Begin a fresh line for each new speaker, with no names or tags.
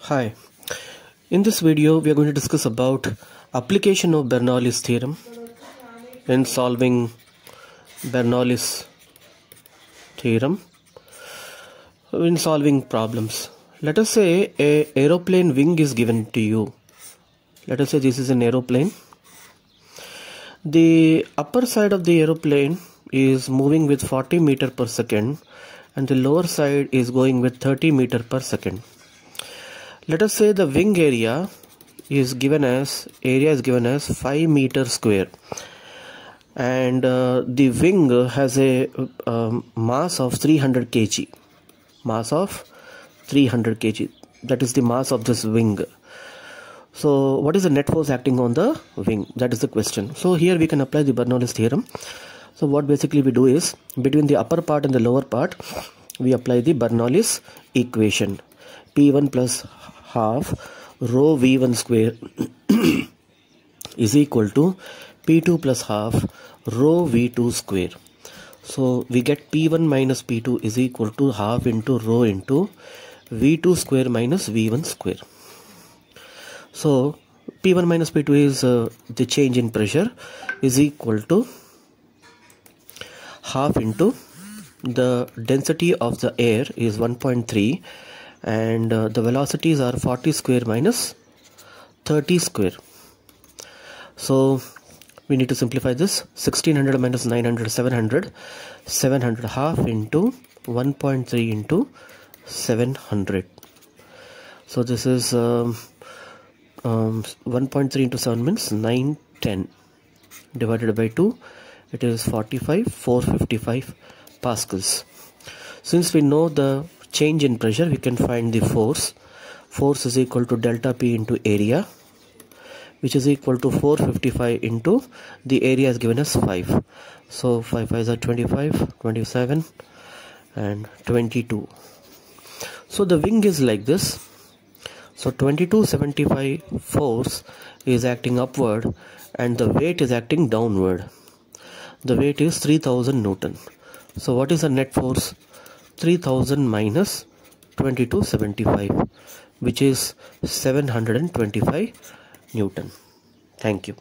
Hi, in this video we are going to discuss about application of Bernoullis theorem in solving Bernoullis theorem in solving problems. Let us say a aeroplane wing is given to you. Let us say this is an aeroplane. The upper side of the aeroplane is moving with 40 meter per second and the lower side is going with 30 meter per second. Let us say the wing area is given as 5 meter square, and the wing has a mass of 300 kg. That is the mass of this wing. So what is the net force acting on the wing? That is the question. So here we can apply the Bernoullis theorem. So what basically we do is, between the upper part and the lower part, we apply the Bernoullis equation. P1 plus half rho V1 square is equal to P2 plus half rho V2 square. So we get P1 minus P2 is equal to half into rho into V2 square minus V1 square. So P1 minus P2 is the change in pressure, is equal to half into the density of the air is 1.3, and the velocities are 40 square minus 30 square. So we need to simplify this. 1600 minus 900, 700 half into 1.3 into 700. So this is 1.3 into 7 means 910 divided by 2, it is 455 pascals. Since we know the change in pressure, we can find the force. Force is equal to delta P into area, which is equal to 455 into the area is given as 5. So 5 5s are 25, 27 and 22. So the wing is like this. So 2275 force is acting upward and the weight is acting downward. The weight is 3000 Newton. So what is the net force? 3000 minus 2275, which is 725 Newton. Thank you.